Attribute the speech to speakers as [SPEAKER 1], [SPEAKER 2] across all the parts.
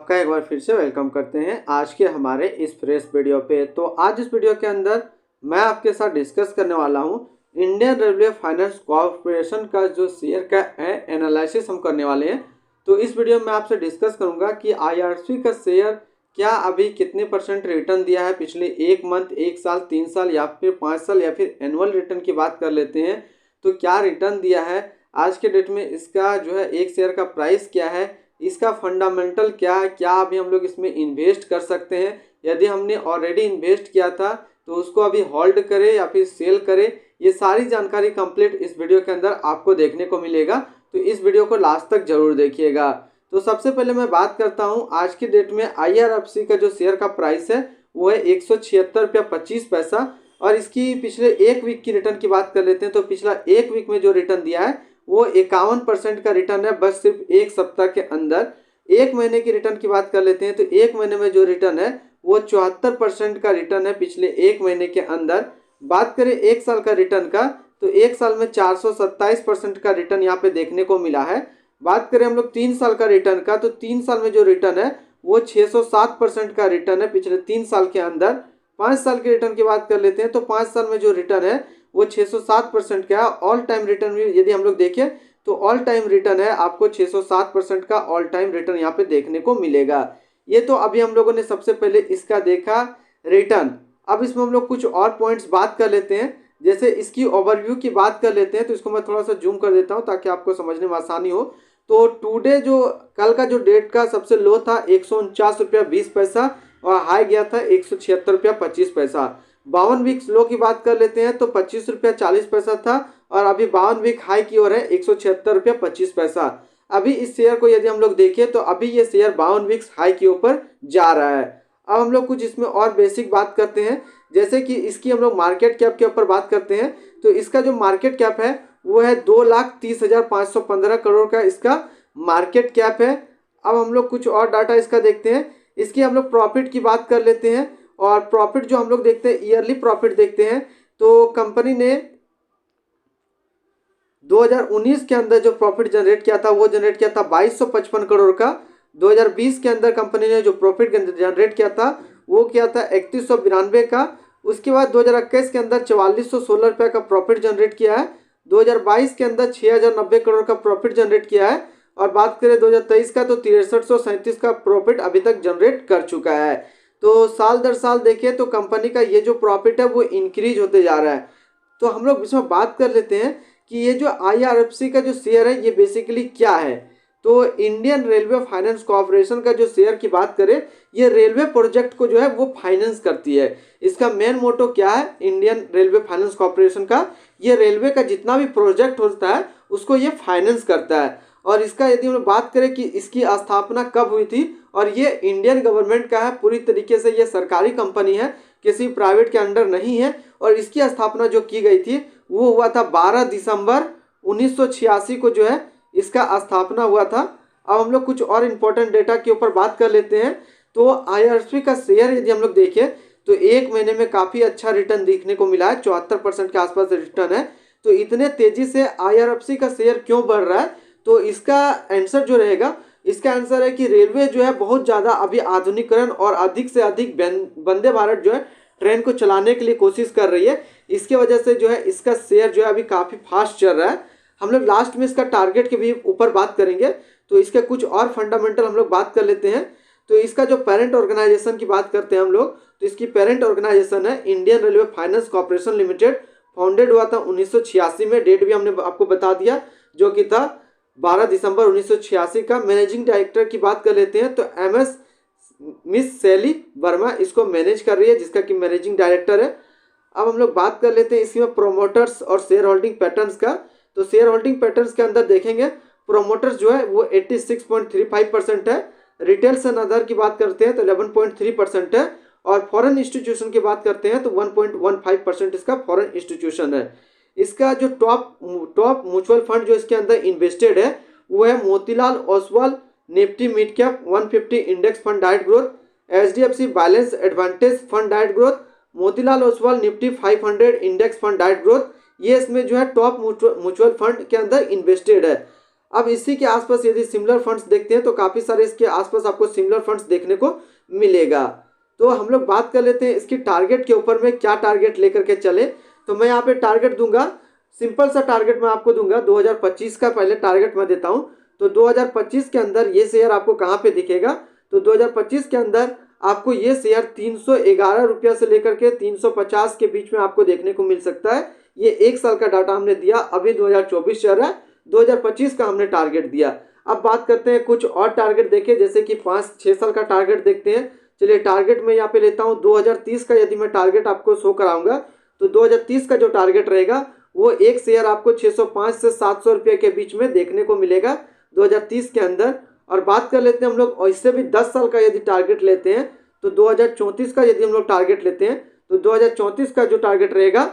[SPEAKER 1] आपका एक बार फिर से वेलकम करते हैं आज के हमारे इस फ्रेश वीडियो पे। तो आज इस वीडियो के अंदर मैं आपके साथ डिस्कस करने वाला हूं इंडियन रेलवे फाइनेंस कॉर्पोरेशन का जो शेयर का एनालिसिस हम करने वाले हैं। तो इस वीडियो में आपसे डिस्कस करूंगा कि आईआरसी का शेयर क्या अभी कितने परसेंट रिटर्न दिया है पिछले एक मंथ, एक साल, 3 साल या फिर 5 साल या फिर एनुअल रिटर्न की बात कर लेते हैं। तो क्या रिटर्न दिया है आज के डेट में, इसका जो है एक शेयर का प्राइस क्या है, इसका फंडामेंटल क्या है, क्या अभी हम लोग इसमें इन्वेस्ट कर सकते हैं, यदि हमने ऑलरेडी इन्वेस्ट किया था तो उसको अभी होल्ड करें या फिर सेल करें, ये सारी जानकारी कंप्लीट इस वीडियो के अंदर आपको देखने को मिलेगा। तो इस वीडियो को लास्ट तक जरूर देखिएगा। तो सबसे पहले मैं बात करता हूँ आज की डेट में आईआरएफसी का जो शेयर का प्राइस है वो है 176 रुपया 25 पैसा। और इसकी पिछले एक वीक की रिटर्न की बात कर लेते हैं। तो पिछला एक वीक में जो रिटर्न दिया है वो 51% का रिटर्न है, बस सिर्फ एक सप्ताह के अंदर। एक महीने की रिटर्न की बात कर लेते हैं तो एक महीने में जो रिटर्न है वो 74% का रिटर्न है पिछले एक महीने के अंदर। बात करें एक साल का रिटर्न का तो एक साल में 427% का रिटर्न यहाँ पे देखने को मिला है। बात करें हम लोग 3 साल का रिटर्न का तो 3 साल में जो रिटर्न है वो 607% का रिटर्न है पिछले 3 साल के अंदर। 5 साल के रिटर्न की बात कर लेते हैं तो 5 साल में जो रिटर्न है वो 607% का है। ऑल टाइम रिटर्न भी यदि हम लोग देखें तो ऑल टाइम रिटर्न है, आपको 607% का ऑल टाइम रिटर्न यहाँ पे देखने को मिलेगा। ये तो अभी हम लोगों ने सबसे पहले इसका देखा रिटर्न। अब इसमें हम लोग कुछ और पॉइंट्स बात कर लेते हैं, जैसे इसकी ओवरव्यू की बात कर लेते हैं। तो इसको मैं थोड़ा सा जूम कर देता हूँ ताकि आपको समझने में आसानी हो। तो टुडे जो कल का जो डेट का सबसे लो था 149 रुपया 20 पैसा और हाई गया था 176 रुपया 25 पैसा। 52 वीक्स लो की बात कर लेते हैं तो 25 रुपया 40 पैसा था और अभी 52 वीक हाई की ओर है 176 रुपया 25 पैसा। अभी इस शेयर को यदि हम लोग देखें तो अभी ये शेयर 52 वीक्स हाई के ऊपर जा रहा है। अब हम लोग कुछ इसमें और बेसिक बात करते हैं, जैसे कि इसकी हम लोग मार्केट कैप के ऊपर बात करते हैं। तो इसका जो मार्केट कैप है वो है 2,30,515 करोड़ का इसका मार्केट कैप है। अब हम लोग कुछ और डाटा इसका देखते हैं। इसकी हम लोग प्रॉफिट की बात कर लेते हैं और प्रॉफिट जो हम लोग देखते हैं ईयरली प्रॉफिट देखते हैं। तो कंपनी ने 2019 के अंदर जो प्रॉफिट जनरेट किया था वो जनरेट किया था 2255 करोड़ का। 2020 के अंदर कंपनी ने जो प्रॉफिट जनरेट किया था वो किया था 3192 का। उसके बाद 2021 के अंदर 4416 रुपये का प्रॉफिट जनरेट किया है। 2022 के अंदर 6090 करोड़ का प्रॉफिट जनरेट किया है। और बात करें 2023 का तो 6337 का प्रॉफिट अभी तक जनरेट कर चुका है। तो साल दर साल देखें तो कंपनी का ये जो प्रॉफिट है वो इंक्रीज होते जा रहा है। तो हम लोग इसमें बात कर लेते हैं कि ये जो आईआरएफसी का जो शेयर है ये बेसिकली क्या है। तो इंडियन रेलवे फाइनेंस कॉर्पोरेशन का जो शेयर की बात करें, ये रेलवे प्रोजेक्ट को जो है वो फाइनेंस करती है। इसका मेन मोटो क्या है इंडियन रेलवे फाइनेंस कॉर्पोरेशन का, ये रेलवे का जितना भी प्रोजेक्ट होता है उसको ये फाइनेंस करता है। और इसका यदि हम बात करें कि इसकी स्थापना कब हुई थी, और ये इंडियन गवर्नमेंट का है, पूरी तरीके से ये सरकारी कंपनी है, किसी प्राइवेट के अंडर नहीं है। और इसकी स्थापना जो की गई थी वो हुआ था 12 दिसंबर 1986 को जो है इसका स्थापना हुआ था। अब हम लोग कुछ और इम्पोर्टेंट डेटा के ऊपर बात कर लेते हैं। तो आईआरएफसी का शेयर यदि हम लोग देखें तो एक महीने में काफ़ी अच्छा रिटर्न देखने को मिला है, 74% के आसपास रिटर्न है। तो इतने तेजी से आईआरएफसी का शेयर क्यों बढ़ रहा है, तो इसका आंसर जो रहेगा, इसका आंसर है कि रेलवे जो है बहुत ज़्यादा अभी आधुनिकीकरण और अधिक से अधिक वंदे भारत जो है ट्रेन को चलाने के लिए कोशिश कर रही है। इसके वजह से जो है इसका शेयर जो है अभी काफ़ी फास्ट चल रहा है। हम लोग लास्ट में इसका टारगेट के भी ऊपर बात करेंगे। तो इसके कुछ और फंडामेंटल हम लोग बात कर लेते हैं। तो इसका जो पेरेंट ऑर्गेनाइजेशन की बात करते हैं हम लोग, तो इसकी पेरेंट ऑर्गेनाइजेशन है Indian railway finance corporation limited. Founded हुआ था 1986 में, डेट भी हमने आपको बता दिया जो कि था 12 दिसंबर 1986 का। मैनेजिंग डायरेक्टर की बात कर लेते हैं तो MS मिस शैली वर्मा इसको मैनेज कर रही है, जिसका कि मैनेजिंग डायरेक्टर है। अब हम लोग बात कर लेते हैं इसमें प्रोमोटर्स और शेयर होल्डिंग पैटर्न्स का। तो शेयर होल्डिंग पैटर्न्स के अंदर देखेंगे प्रोमोटर्स जो है वो 86.35% है। रिटेल्स एंड अदर की बात करते हैं तो 11.3% है। और फॉरेन इंस्टीट्यूशन की बात करते हैं तो 1.15% इसका फॉरेन इंस्टीट्यूशन है। इसका जो टॉप म्यूचुअल फंड जो इसके अंदर इन्वेस्टेड है वो है Motilal Oswal Nifty mid cap 150 index fund diet growth, HDFC balance advantage fund diet growth, Motilal Oswal Nifty 500 index fund diet growth, ये इसमें जो है टॉप म्यूचुअल फंड के अंदर इन्वेस्टेड है। अब इसी के आसपास यदि सिमिलर फंड्स देखते हैं तो काफ़ी सारे इसके आसपास आपको सिमिलर फंड्स देखने को मिलेगा। तो हम लोग बात कर लेते हैं इसकी टारगेट के ऊपर में, क्या टारगेट लेकर के चले। तो मैं यहाँ पे टारगेट दूंगा, सिंपल सा टारगेट मैं आपको दूंगा 2025 का पहले टारगेट मैं देता हूँ। तो 2025 के अंदर ये शेयर आपको कहाँ पे दिखेगा, तो 2025 के अंदर आपको ये शेयर 311 रुपया से लेकर के 350 के बीच में आपको देखने को मिल सकता है। ये एक साल का डाटा हमने दिया, अभी 2024 चल रहा है, 2025 का हमने टारगेट दिया। अब बात करते हैं कुछ और टारगेट देखें, जैसे कि 5-6 साल का टारगेट देखते हैं। चलिए टारगेट मैं यहाँ पे लेता हूँ 2030 का, यदि मैं टारगेट आपको शो कराऊंगा तो 2030 का जो टारगेट रहेगा वो एक शेयर आपको 605 से 700 रुपये के बीच में देखने को मिलेगा 2030 के अंदर। और बात कर लेते हैं हम लोग, और इससे भी 10 साल का यदि टारगेट लेते हैं तो 2034 का यदि हम लोग टारगेट लेते हैं तो 2034 का जो टारगेट रहेगा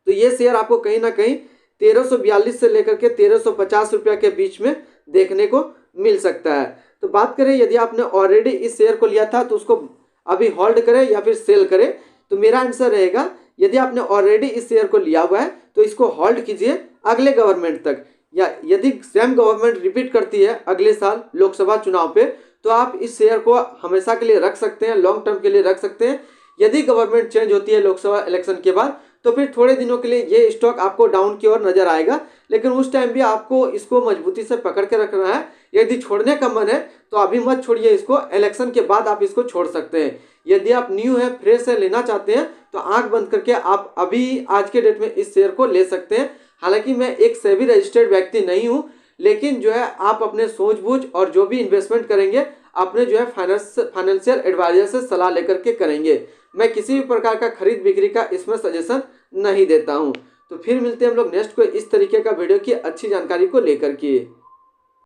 [SPEAKER 1] तो ये शेयर आपको कहीं ना कहीं 1342 से लेकर के 1350 रुपया के बीच में देखने को मिल सकता है। तो बात करें यदि आपने ऑलरेडी इस शेयर को लिया था तो उसको अभी होल्ड करें या फिर सेल करें, तो मेरा आंसर रहेगा यदि आपने ऑलरेडी इस शेयर को लिया हुआ है तो इसको होल्ड कीजिए अगले गवर्नमेंट तक, या यदि सेम गवर्नमेंट रिपीट करती है अगले साल लोकसभा चुनाव पे तो आप इस शेयर को हमेशा के लिए रख सकते हैं, लॉन्ग टर्म के लिए रख सकते हैं। यदि गवर्नमेंट चेंज होती है लोकसभा इलेक्शन के बाद तो फिर थोड़े दिनों के लिए ये स्टॉक आपको डाउन की ओर नजर आएगा, लेकिन उस टाइम भी आपको इसको मजबूती से पकड़ के रखना है। यदि छोड़ने का मन है तो अभी मत छोड़िए इसको, इलेक्शन के बाद आप इसको छोड़ सकते हैं। यदि आप न्यू है, फ्रेश है, लेना चाहते हैं तो आंख बंद करके आप अभी आज के डेट में इस शेयर को ले सकते हैं। हालांकि मैं एक सेबी रजिस्टर्ड व्यक्ति नहीं हूँ, लेकिन जो है आप अपने सूझबूझ और जो भी इन्वेस्टमेंट करेंगे अपने जो है फाइनेंशियल एडवाइजर से सलाह लेकर के करेंगे। मैं किसी भी प्रकार का खरीद बिक्री का इसमें सजेशन नहीं देता हूँ। तो फिर मिलते हैं हम लोग नेक्स्ट को इस तरीके का वीडियो की अच्छी जानकारी को लेकर के।